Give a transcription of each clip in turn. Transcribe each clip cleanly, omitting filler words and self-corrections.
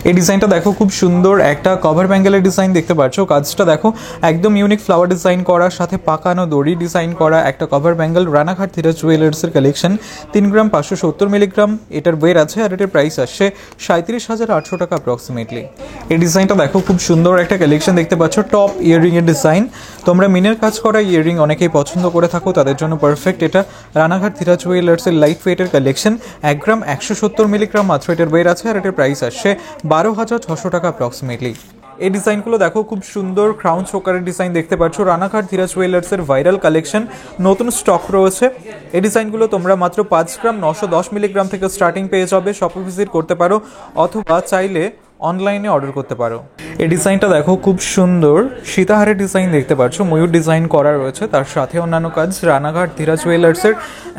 এই ডিজাইনটা দেখো, খুব সুন্দর একটা কভার ব্যাঙ্গেলের ডিজাইন দেখতে পাচ্ছ। কাজটা দেখো একদম ইউনিক ফ্লাওয়ার ডিজাইন করা, সাথে পাকানো দড়ি ডিজাইন করা একটা কভার ব্যাঙ্গেল। রানাঘাট ধীরাজ জুয়েলার্সের কালেকশন। 3 গ্রাম 570 মিলিগ্রাম এটার ওয়েট আছে, আর এটার প্রাইস আসছে 37,800 টাকা অ্যাপ্রক্সিমেটলি। এই ডিজাইনটা দেখো, খুব সুন্দর একটা কালেকশন দেখতে পাচ্ছ। টপ ইয়াররিং এর ডিজাইন। তোমরা মিনের কাজ করা ইয়াররিং অনেকেই পছন্দ করে থাকো, তাদের জন্য পারফেক্ট এটা। রানাঘাট ধীরাজ জুয়েলার্সের লাইট ওয়েটের কালেকশন। 1 গ্রাম 170 মিলিগ্রাম মাত্র এটার ওয়েট আছে, আর এটার প্রাইস আসছে 12,600 টাকা অ্যাপ্রক্সিমেটলি। এই ডিজাইনগুলো দেখো, খুব সুন্দর ক্রাউন চোকারের ডিজাইন দেখতে পাচ্ছ। রানাঘাট ধীরাজ জুয়েলার্সের ভাইরাল কালেকশন, নতুন স্টক রয়েছে। এই ডিজাইনগুলো তোমরা মাত্র 5 গ্রাম 910 মিলিগ্রাম থেকে স্টার্টিং পেয়ে যাবে। শপে ভিজিট করতে পারো অথবা চাইলে অনলাইনে অর্ডার করতে পারো। এই ডিজাইনটা দেখো, খুব সুন্দর সীতাহারের ডিজাইন দেখতে পাচ্ছ, ময়ূর ডিজাইন করা রয়েছে, তার সাথে অন্যান্য কাজ। রানাঘাট ধীরাজ জুয়েলার্সের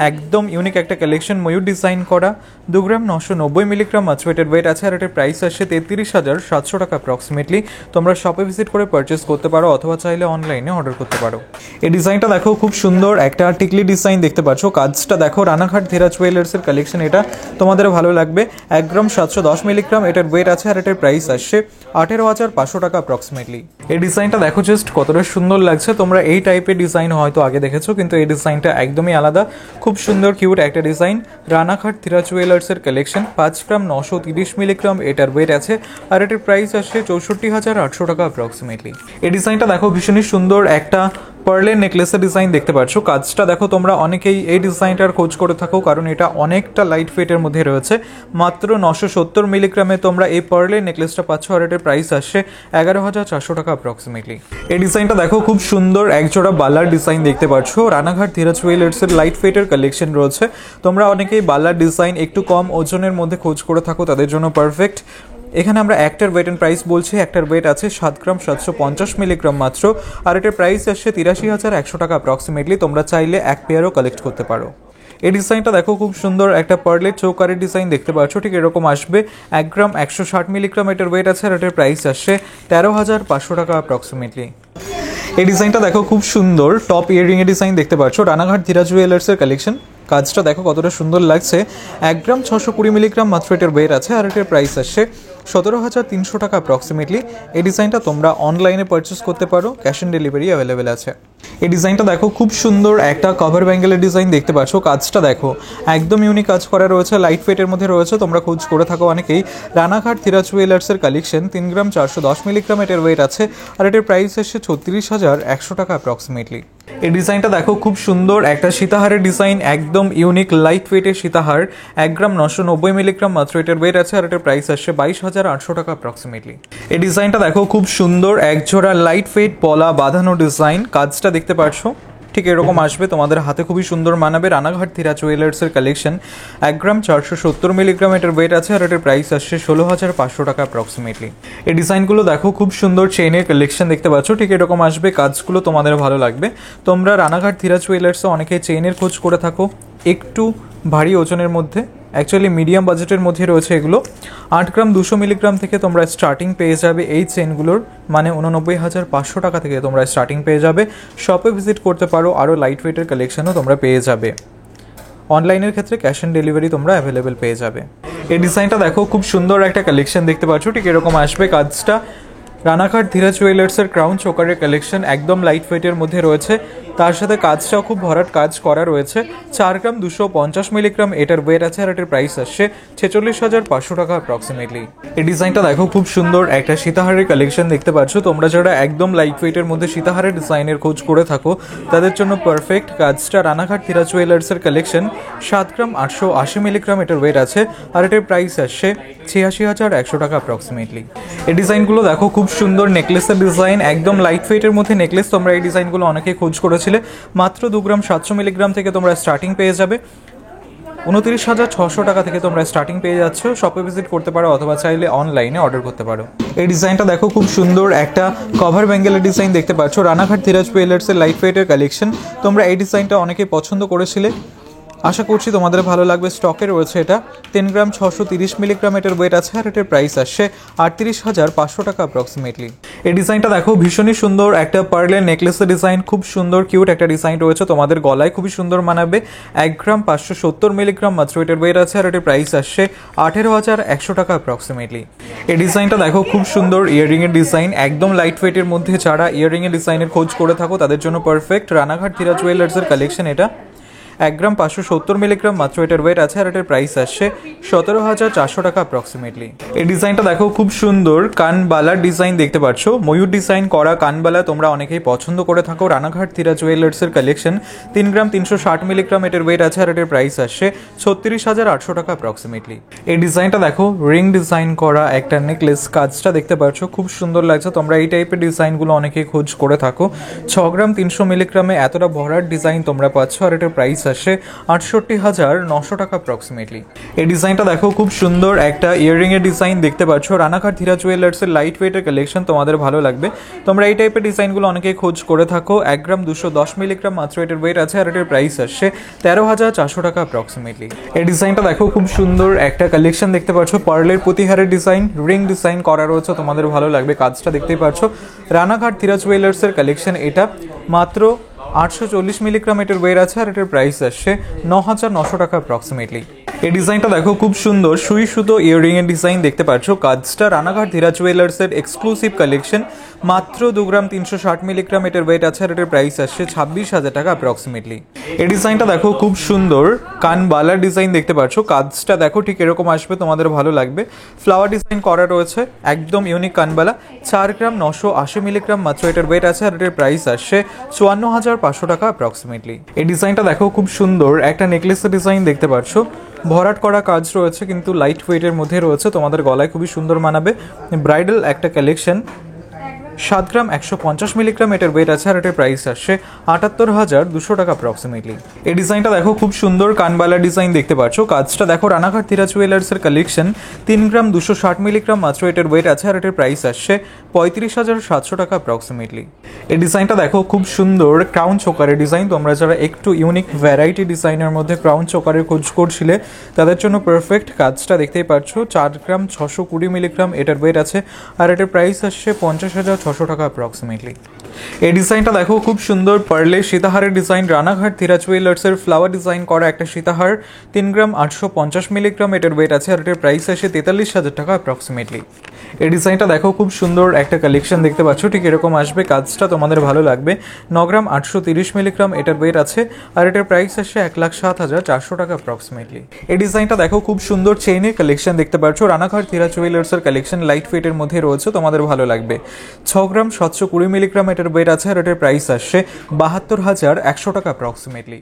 একদম ইউনিক একটা কালেকশন, ময়ূর ডিজাইন করা। 2 গ্রাম 990 মিলিগ্রাম মাত্র এটার ওয়েট আছে, আর এটার প্রাইস আসছে 33,700 টাকা অ্যাপ্রক্সিমেটলি। তোমরা শপে ভিজিট করে পারচেস করতে পারো অথবা চাইলে অনলাইনে অর্ডার করতে পারো। এই ডিজাইনটা দেখো, খুব সুন্দর একটা টিকলি ডিজাইন দেখতে পাচ্ছ। কাজটা দেখো, রানাঘাট ধীরাজ জুয়েলার্সের কালেকশন, এটা তোমাদের ভালো লাগবে। 1 গ্রাম 710 মিলিগ্রাম এটার ওয়েট আছে, আর এটার প্রাইস আসছে 18,500 টাকা অ্যাপ্রক্সিমেটলি। এই ডিজাইনটা দেখো জাস্ট কতটা সুন্দর লাগছে। তোমরা এই টাইপের ডিজাইন হয়তো আগে দেখেছো, কিন্তু এই ডিজাইনটা একদমই আলাদা। খুব সুন্দর কিউট একটা ডিজাইন। রানাঘাট ধীরাজ জুয়েলার্সের কালেকশন। 5 গ্রাম 930 মিলিগ্রাম এটার ওয়েট আছে, আর এটার প্রাইস আসছে 64,800 টাকা অ্যাপ্রক্সিমেটলি। এই ডিজাইনটা দেখো, ভীষণই সুন্দর একটা পার্লের নেকলেসের ডিজাইন দেখতে পাচ্ছ। কাজটা দেখো, তোমরা অনেকেই এই ডিজাইনটার খোঁজ করে থাকো, কারণ এটা অনেকটা লাইট ওয়েটের মধ্যে রয়েছে। মাত্র 970 মিলিগ্রামে তোমরা এই পার্লের নেকলেসটা পাচ্ছ, আর এটার প্রাইস আসছে 11,400 টাকা অ্যাপ্রক্সিমেটলি। এই ডিজাইনটা দেখো, খুব সুন্দর একজোড়া বালার ডিজাইন দেখতে পাচ্ছ। রানাঘাট ধীরাজ জুয়েলার্সের লাইট ওয়েটের কালেকশন রয়েছে। তোমরা অনেকেই বালার ডিজাইন একটু কম ওজনের মধ্যে খোঁজ করে থাকো, তাদের জন্য পারফেক্ট। এখানে আমরা একটার ওয়েট অ্যান্ড প্রাইস বলছি। একটার ওয়েট আছে 7 গ্রাম 750 মিলিগ্রাম মাত্র, আর এটার প্রাইস আসছে 83,100 টাকা অ্যাপ্রক্সিমেটলি। তোমরা চাইলে এক পেয়ারও কালেক্ট করতে পারো। এই ডিজাইনটা দেখো, খুব সুন্দর একটা পার্লের চৌকারের ডিজাইন দেখতে পাচ্ছ। ঠিক এরকম আসবে। 1 গ্রাম 160 মিলিগ্রাম এটার ওয়েট আছে, আর এটার প্রাইস আসছে 13,500 টাকা অ্যাপ্রক্সিমেটলি। এই ডিজাইনটা দেখো, খুব সুন্দর টপ ইয়াররিং এর ডিজাইন দেখতে পাচ্ছ। রানাঘাট ধীরাজ জুয়েলার্সের কালেকশন। কাজটা দেখো কতটা সুন্দর লাগছে। 1 গ্রাম 620 মিলিগ্রাম মাত্র এটার ওয়েট আছে, আর এটার প্রাইস আসছে 17,300 টাকা অ্যাপ্রক্সিমেটলি। এই ডিজাইনটা তোমরা অনলাইনে পারচেস করতে পারো, ক্যাশ অন ডেলিভারি অ্যাভেলেবেল আছে। এই ডিজাইনটা দেখো, খুব সুন্দর একটা কভার ব্যাঙ্গেলের ডিজাইন দেখতে পাচ্ছ। কাজটা দেখো একদম ইউনিক কাজ করা রয়েছে, লাইট ওয়েটের মধ্যে রয়েছে। তোমরা খোঁজ করে থাকো অনেকেই। রানাঘাট ধীরাজ জুয়েলার্সের কালেকশন। 3 গ্রাম 410 মিলিগ্রাম এটার ওয়েট আছে, আর এটার প্রাইস আসছে 36,100 টাকা অ্যাপ্রক্সিমেটলি। এই ডিজাইনটা দেখো, খুব সুন্দর একটা সীতাহারের ডিজাইন, একদম ইউনিক লাইট ওয়েটের সীতাহার। 1 গ্রাম 990 মিলিগ্রাম মাত্র এটার ওয়েট আছে, আর এটার প্রাইস আসছে 22,800 টাকা অ্যাপ্রক্সিমেটলি। এই ডিজাইনটা দেখো, খুব সুন্দর একজোড়া লাইট ওয়েট পলা বাঁধানো ডিজাইন। কাজটা দেখতে পাচ্ছো, ঠিক এরকম আসবে। তোমাদের হাতে খুবই সুন্দর মানাবে। রানাঘাট ধীরাজ জুয়েলার্সের কালেকশন। 1 গ্রাম 470 মিলিগ্রাম এটার ওয়েট আছে, আর এটার প্রাইস আসছে 16,500 টাকা অ্যাপ্রক্সিমেটলি। এই ডিজাইনগুলো দেখো, খুব সুন্দর চেইনের কালেকশন দেখতে পাচ্ছ। ঠিক এরকম আসবে। কাজগুলো তোমাদের ভালো লাগবে। তোমরা রানাঘাট ধীরাজ জুয়েলার্সে অনেকে চেইনের খোঁজ করে থাকো, একটু ভারী ওজনের মধ্যে, অ্যাকচুয়ালি মিডিয়াম বাজেটের মধ্যে রয়েছে এগুলো। 8 গ্রাম 200 মিলিগ্রাম থেকে তোমরা স্টার্টিং পেয়ে যাবে এই চেনগুলোর, মানে 89,500 টাকা থেকে তোমরা স্টার্টিং পেয়ে যাবে। শপে ভিজিট করতে পারো, আরও লাইট ওয়েটের কালেকশনও তোমরা পেয়ে যাবে। অনলাইনের ক্ষেত্রে ক্যাশ অন ডেলিভারি তোমরা অ্যাভেলেবেল পেয়ে যাবে। এই ডিজাইনটা দেখো, খুব সুন্দর একটা কালেকশন দেখতে পাচ্ছ। ঠিক এরকম আসবে। কাজটা রানাঘাট ধীরাজ জুয়েলার্সের ক্রাউন চোকারের কালেকশন, একদম লাইট ওয়েটের মধ্যে রয়েছে। তার সাথে কাজটাও খুব ভরাট কাজ করা রয়েছে। 4 গ্রাম 250 মিলিগ্রাম এটার ওয়েট আছে, আর এটার প্রাইস আসছে 46,500 টাকা অ্যাপ্রক্সিমেটলি। এই ডিজাইনটা দেখো, খুব সুন্দর একটা সীতাহারের কালেকশন দেখতে পাচ্ছ। তোমরা যারা একদম লাইট ওয়েটের মধ্যে সীতাহারের ডিজাইনের খোঁজ করে থাকো, তাদের জন্য পারফেক্ট। কাজটা রানাঘাট ধীরাজ জুয়েলার্সের কালেকশন। 7 গ্রাম 880 মিলিগ্রাম এটার ওয়েট আছে, আর এটার প্রাইস আসছে 86,100 টাকা অ্যাপ্রক্সিমেটলি। এই ডিজাইনগুলো দেখো, খুব সুন্দর নেকলেসের ডিজাইন, একদম লাইট ওয়েটের মধ্যে নেকলেস। তোমরা এই ডিজাইনগুলো অনেকে খোঁজ করেছিলে। মাত্র 2 গ্রাম 700 মিলিগ্রাম থেকে তোমরা স্টার্টিং পেয়ে যাবে। 29,600 টাকা থেকে তোমরা স্টার্টিং পেয়ে যাচ্ছ। শপে ভিজিট করতে পারো অথবা চাইলে অনলাইনে অর্ডার করতে পারো। এই ডিজাইনটা দেখো, খুব সুন্দর একটা কভার ব্যাঙ্গেলের ডিজাইন দেখতে পাচ্ছ। রানাঘাট ধীরাজ জুয়েলার্সের লাইট ওয়েটের কালেকশন। তোমরা এই ডিজাইনটা অনেকে পছন্দ করেছিলে। আশা করছি তোমাদের ভালো লাগবে। স্টকে রয়েছে এটা 3 গ্রাম 630 মিলিগ্রাম এটার ওয়েট আছে, আর এটার প্রাইস আসছে 38,500 টাকা অ্যাপ্রক্সিমেটলি। এই ডিজাইনটা দেখো ভীষণই সুন্দর, একটা পার্লের নেকলেসের ডিজাইন, খুব সুন্দর কিউট একটা ডিজাইন রয়েছে, তোমাদের গলায় খুবই সুন্দর মানাবে। 1 গ্রাম 570 মিলিগ্রাম মাত্র এটার ওয়েট আছে, আর এটার প্রাইস আসছে 18,100 টাকা অ্যাপ্রক্সিমেটলি। এই ডিজাইনটা দেখো খুব সুন্দর ইয়াররিং এর ডিজাইন, একদম লাইট ওয়েটের মধ্যে যারা ইয়াররিং এর ডিজাইনের খোঁজ করে থাকো তাদের জন্য পারফেক্ট। রানাঘাট ধীরা জুয়েলার্সের কালেকশন এটা। 1 গ্রাম 570 মিলিগ্রাম মাত্র এটার ওয়েট আছে, আর এটার প্রাইস আসছে 17,400 টাকা অ্যাপ্রক্সিমেটলি। এই ডিজাইনটা দেখো খুব সুন্দর, কানবালার ডিজাইন দেখতে পাচ্ছ, ময়ূর ডিজাইন করা কানবালা তোমরা অনেকেই পছন্দ করে থাকো। রানাঘাট ধীরা জুয়েলার্সের কালেকশন। 3 গ্রাম 360 মিলিগ্রাম এটার ওয়েট আছে, আর এটার প্রাইস আসছে 36,800 টাকা অ্যাপ্রক্সিমেটলি। এই ডিজাইনটা দেখো রিং ডিজাইন করা একটা নেকলেস, কাজটা দেখতে পাচ্ছ খুব সুন্দর লাগছে। তোমরা এই টাইপের ডিজাইনগুলো অনেকেই খোঁজ করে থাকো। 6 গ্রাম 300 মিলিগ্রামে এতটা ভরার ডিজাইন তোমরা পাচ্ছ, আর এটার প্রাইস আসছে 68,900 টাকা অ্যাপ্রক্সিমেটলি। এই ডিজাইনটা দেখো খুব সুন্দর, একটা ইয়াররিং এর ডিজাইন দেখতে পাচ্ছ। রানাঘাট ধীরা জুয়েলার্সের লাইট ওয়েটের কালেকশন, তোমাদের ভালো লাগবে। তোমরা এই টাইপের ডিজাইনগুলো অনেকেই খোঁজ করে থাকো। 1 গ্রাম 210 মিলিগ্রাম মাত্র এটার ওয়েট আছে, আর এটার প্রাইস আসছে 13,400 টাকা অ্যাপ্রক্সিমেটলি। এই ডিজাইনটা দেখো খুব সুন্দর, একটা কালেকশন দেখতে পাচ্ছ, পার্লের প্রতিহারের ডিজাইন, রিং ডিজাইন করা রয়েছে, তোমাদের ভালো লাগবে। কাজটা দেখতেই পাচ্ছ, রানাঘাট ধীরা জুয়েলার্সের কালেকশন এটা। মাত্র 840 মিলিগ্রাম এটার ওয়েট আছে, আর এটার প্রাইস আসছে 9,900 টাকা অ্যাপ্রক্সিমেটলি। এই ডিজাইনটা দেখো খুব সুন্দর, সুই সুতো ইয়াররিং এর ডিজাইন দেখতে পাচ্ছ। কাজটা রানাঘাট ধীরা জুয়েলার্সের এক্সক্লুসিভ কালেকশন। মাত্র 2 গ্রাম 360 মিলিগ্রাম এটার ওয়েট আছে, আর এটার প্রাইস আসছে 26,000 টাকা অ্যাপ্রক্সিমেটলি। এই ডিজাইনটা দেখো খুব সুন্দর, কানবালার ডিজাইন দেখতে পাচ্ছ। কাজটা দেখো ঠিক এরকম আসবে, তোমাদের ভালো লাগবে। ফ্লাওয়ার ডিজাইন করা রয়েছে, একদম ইউনিক কানবালা। 4 গ্রাম 980 মিলিগ্রাম মাত্র এটার ওয়েট আছে, আর এটার প্রাইস আসছে 54,500 টাকা অ্যাপ্রক্সিমেটলি। এই ডিজাইনটা দেখো খুব সুন্দর, একটা নেকলেসের ডিজাইন দেখতে পাচ্ছ, ভরাট করা কাজ রয়েছে কিন্তু লাইট ওয়েটের মধ্যে রয়েছে, তোমাদের গলায় খুবই সুন্দর মানাবে। ব্রাইডাল একটা কালেকশন। 7 গ্রাম 150 মিলিগ্রাম এটার ওয়েট আছে, আর এটার প্রাইস আসছে 78,200 টাকা অ্যাপ্রক্সিমেটলি। এই ডিজাইনটা দেখো খুব সুন্দর, কানবালা ডিজাইন দেখতে পাচ্ছ। কাজটা দেখো রানাঘাট ধীরা জুয়েলার্সের কালেকশন। 3 গ্রাম 260 মিলিগ্রাম মাত্র এটার ওয়েট আছে, আর এটার প্রাইস আসছে 35,700 টাকা অ্যাপ্রক্সিমেটলি। এই ডিজাইনটা দেখো খুব সুন্দর, ক্রাউন চোকারের ডিজাইন। তোমরা যারা একটু ইউনিক ভ্যারাইটি ডিজাইনের মধ্যে ক্রাউন চোকারের খোঁজ করছিলে তাদের জন্য পারফেক্ট। কাজটা দেখতেই পাচ্ছ, 4 গ্রাম 620 মিলিগ্রাম এটার ওয়েট আছে, আর এটার প্রাইস আসছে 50,600 টাকা অ্যাপ্রক্সিমেটলি। এই ডিজাইনটা দেখো খুব সুন্দর, পার্লে সীতাহারের ডিজাইন। রানাঘাট ধীরা জুয়েলার্সের ফ্লাওয়ার ডিজাইন করা একটা সীতাহার। 3 গ্রাম 850 মিলিগ্রাম এটার ওয়েট আছে, আর এটার প্রাইস আসে 43,000 টাকা অ্যাপ্রক্সিমেটলি। এই ডিজাইনটা দেখো খুব সুন্দর, একটা কালেকশন দেখতে পাচ্ছ, ঠিক এরকম আসবে। কাজটা তোমাদের ভালো লাগবে। 9 গ্রাম 830 মিলিগ্রাম এটার ওয়েট আছে, আর এটার প্রাইস আসে 1,07,400 টাকা অ্যাপ্রক্সিমেটলি। এই ডিজাইনটা দেখো খুব সুন্দর, চেইনের কালেকশন দেখতে পাচ্ছ। রানাঘাট ধীরা জুয়েলার্সের কালেকশন, লাইট ওয়েটের মধ্যে রয়েছে, তোমাদের ভালো লাগবে। 6 গ্রাম 720 মিলিগ্রাম এটার ওয়েট আছে, আর এটার প্রাইস আসছে 72,100 টাকা অ্যাপ্রক্সিমেটলি।